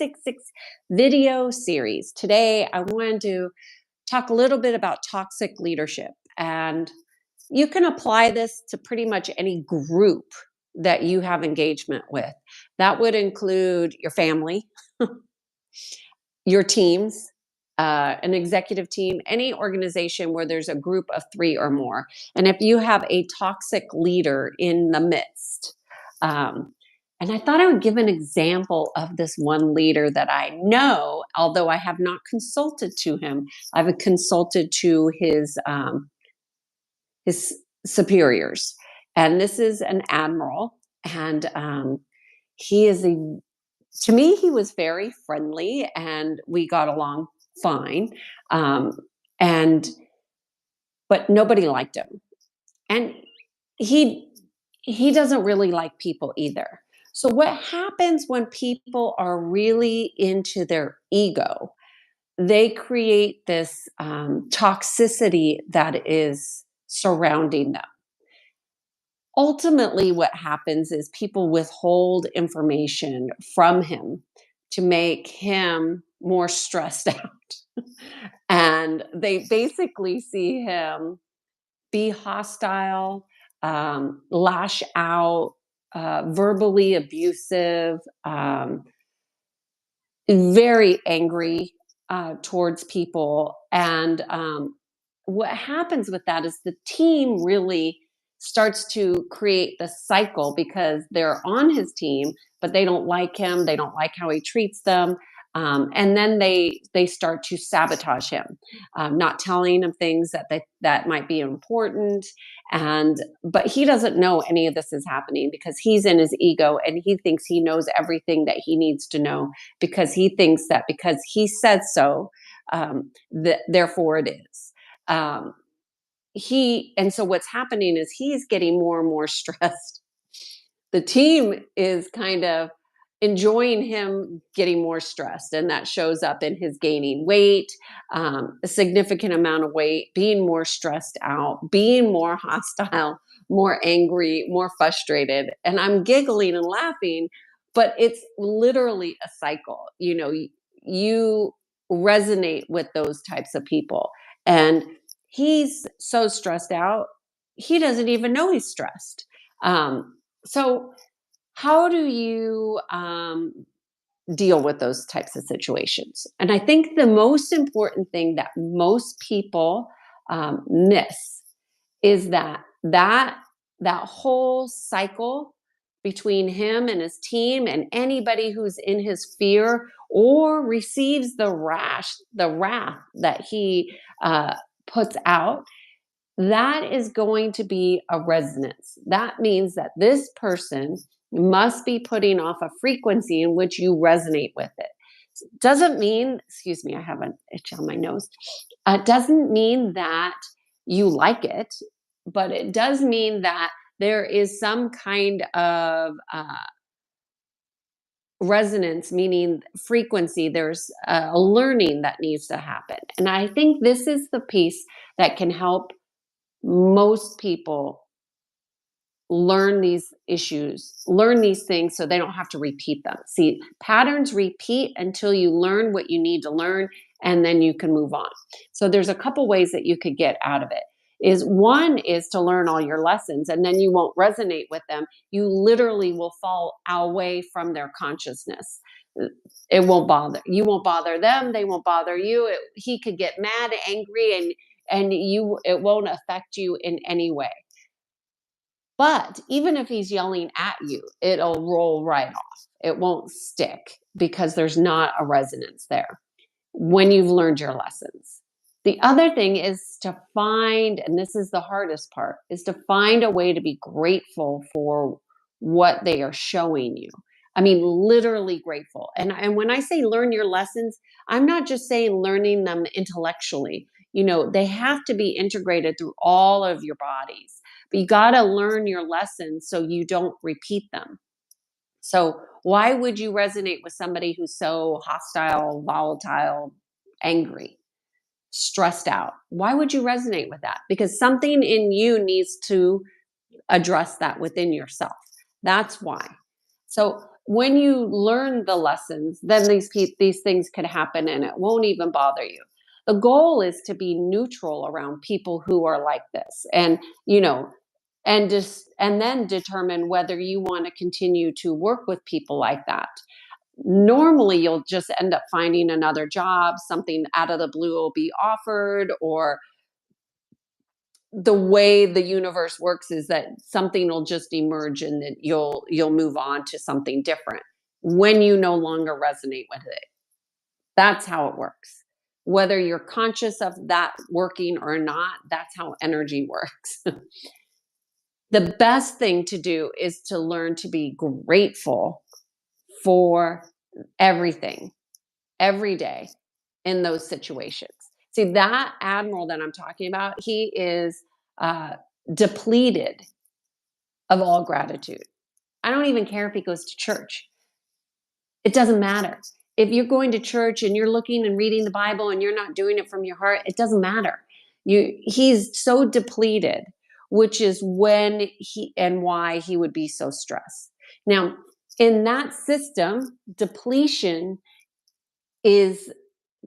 366 video series. Today, I wanted to talk a little bit about toxic leadership. And you can apply this to pretty much any group that you have engagement with. That would include your family, your teams, an executive team, any organization where there's a group of three or more. And if you have a toxic leader in the midst, and I thought I would give an example of this one leader that I know, although I have not consulted to him. I've consulted to his superiors, and this is an admiral, and he is a to me, he was very friendly and we got along fine. Um, and but nobody liked him. And he he doesn't really like people either. So what happens when people are really into their ego? They create this toxicity that is surrounding them. Ultimately, what happens is people withhold information from him to make him more stressed out. And they basically see him be hostile, lash out, verbally abusive, very angry towards people. And what happens with that is the team really starts to create the cycle because they're on his team, but they don't like him. They don't like how he treats them. And then they start to sabotage him, not telling him things that might be important. And but he doesn't know any of this is happening because he's in his ego and he thinks he knows everything that he needs to know because he thinks that because he says so, therefore it is. Um, so what's happening is he's getting more and more stressed. The team is kind of enjoying him getting more stressed, and that shows up in his gaining weight, a significant amount of weight, being more stressed out, being more hostile, more angry, more frustrated. And I'm giggling and laughing, but it's literally a cycle. You resonate with those types of people. And he's so stressed out, he doesn't even know he's stressed. So, how do you deal with those types of situations? And I think the most important thing that most people miss is that whole cycle between him and his team and anybody who's in his fear or receives the wrath that he puts out. That is going to be a resonance. That means that this person must be putting off a frequency in which you resonate with it. Doesn't mean, excuse me, I have an itch on my nose. Doesn't mean that you like it, but it does mean that there is some kind of resonance, meaning frequency. There's a learning that needs to happen. And I think this is the piece that can help most people learn these issues, learn these things so they don't have to repeat them. See, patterns repeat until you learn what you need to learn, and then you can move on. So there's a couple ways that you could get out of it. One is to learn all your lessons, and then you won't resonate with them. You literally will fall away from their consciousness. It won't bother you, won't bother them, they won't bother you. He could get mad, angry, and it won't affect you in any way. But even if he's yelling at you, it'll roll right off. It won't stick because there's not a resonance there when you've learned your lessons. The other thing is to find, and this is the hardest part, is to find a way to be grateful for what they are showing you. I mean, literally grateful. And when I say learn your lessons, I'm not just saying learning them intellectually. They have to be integrated through all of your bodies. But you got to learn your lessons so you don't repeat them. So why would you resonate with somebody who's so hostile, volatile, angry, stressed out? Why would you resonate with that? Because something in you needs to address that within yourself. That's why. So when you learn the lessons, then these things could happen and it won't even bother you. The goal is to be neutral around people who are like this, and you know, and then determine whether you want to continue to work with people like that. Normally, you'll just end up finding another job, something out of the blue will be offered, or the way the universe works is that something will just emerge and that you'll move on to something different when you no longer resonate with it. That's how it works. Whether you're conscious of that working or not, that's how energy works. The best thing to do is to learn to be grateful for everything every day in those situations. See, that admiral that I'm talking about, he is uh, depleted of all gratitude. I don't even care if he goes to church. It doesn't matter. If you're going to church and you're looking and reading the Bible and you're not doing it from your heart, it doesn't matter. He's so depleted, which is when he and why he would be so stressed. Now, in that system, depletion is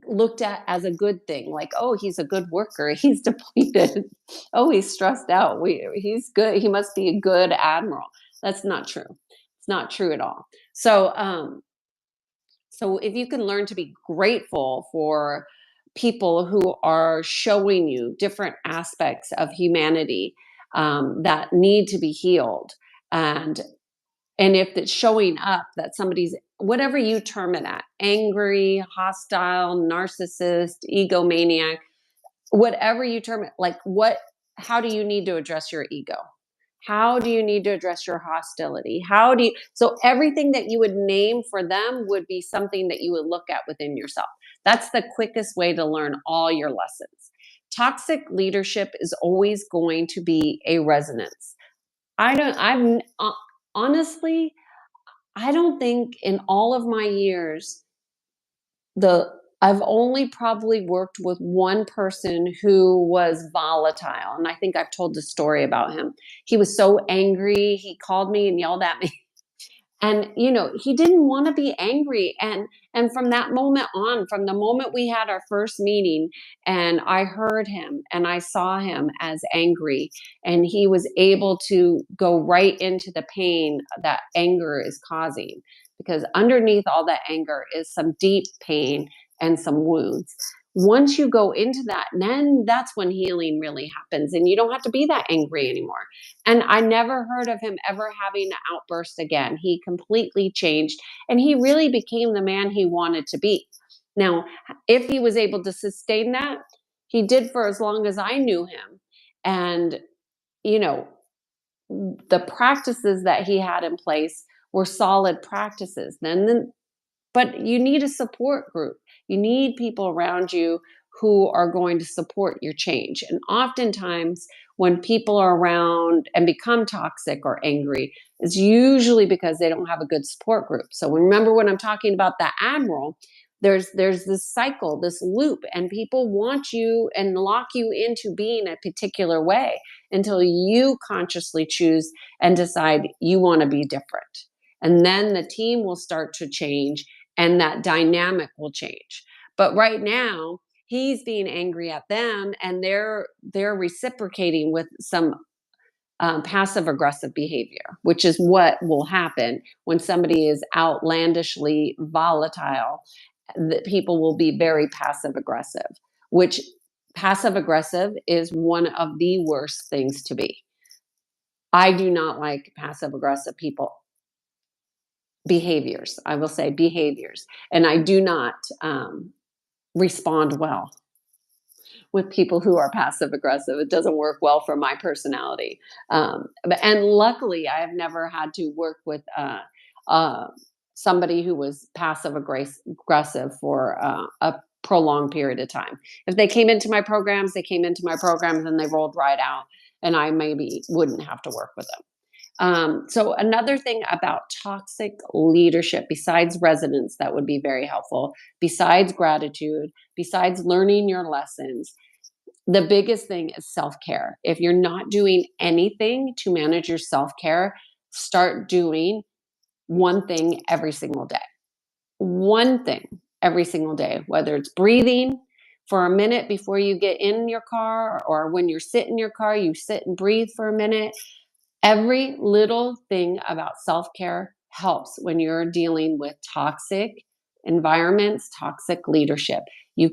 looked at as a good thing, like, oh, he's a good worker, he's depleted. Oh, he's stressed out, he's good, he must be a good admiral. That's not true. It's not true at all. So if you can learn to be grateful for people who are showing you different aspects of humanity that need to be healed, and if it's showing up that somebody's, whatever you term it at, angry, hostile, narcissist, egomaniac, whatever you term it, like how do you need to address your ego? How do you need to address your hostility? So everything that you would name for them would be something that you would look at within yourself. That's the quickest way to learn all your lessons. Toxic leadership is always going to be a resonance. Honestly, I don't think in all of my years, the I've only probably worked with one person who was volatile. And I think I've told the story about him. He was so angry. He called me and yelled at me. And he didn't want to be angry, and from that moment on, from the moment we had our first meeting and I heard him and I saw him as angry, and he was able to go right into the pain that anger is causing, because underneath all that anger is some deep pain and some wounds. Once you go into that, then that's when healing really happens, and you don't have to be that angry anymore. And I never heard of him ever having an outburst again. He completely changed, and he really became the man he wanted to be. Now, if he was able to sustain that, he did for as long as I knew him. And, you know, the practices that he had in place were solid practices. But you need a support group. You need people around you who are going to support your change. And oftentimes, when people are around and become toxic or angry, it's usually because they don't have a good support group. So remember, when I'm talking about that admiral, there's this cycle, this loop, and people want you and lock you into being a particular way until you consciously choose and decide you want to be different. And then the team will start to change, and that dynamic will change. But right now, he's being angry at them, and they're reciprocating with some passive aggressive behavior, which is what will happen when somebody is outlandishly volatile. That people will be very passive aggressive, which passive aggressive is one of the worst things to be. I do not like passive aggressive people behaviors. I will say behaviors, and I do not respond well with people who are passive aggressive. It doesn't work well for my personality. And luckily, I have never had to work with uh, somebody who was passive aggressive for a prolonged period of time. If they came into my programs, and they rolled right out, and I maybe wouldn't have to work with them. So another thing about toxic leadership, besides resonance, that would be very helpful, besides gratitude, besides learning your lessons, the biggest thing is self-care. If you're not doing anything to manage your self-care, start doing one thing every single day. One thing every single day, whether it's breathing for a minute before you get in your car, or when you're sitting in your car, you sit and breathe for a minute. Every little thing about self care helps when you're dealing with toxic environments, toxic leadership. You've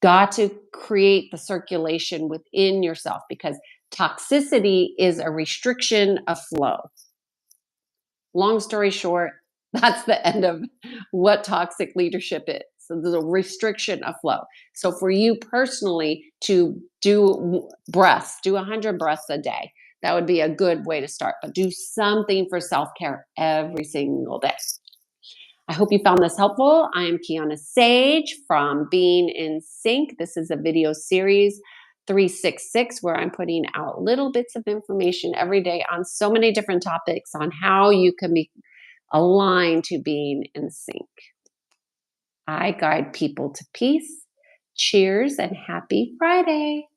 got to create the circulation within yourself because toxicity is a restriction of flow. Long story short, that's the end of what toxic leadership is. So there's a restriction of flow. So for you personally to do breaths, do 100 breaths a day. That would be a good way to start, but do something for self-care every single day. I hope you found this helpful. I am Kiana Sage from Being in Sync. This is a video series 366 where I'm putting out little bits of information every day on so many different topics on how you can be aligned to being in sync. I guide people to peace. Cheers and happy Friday.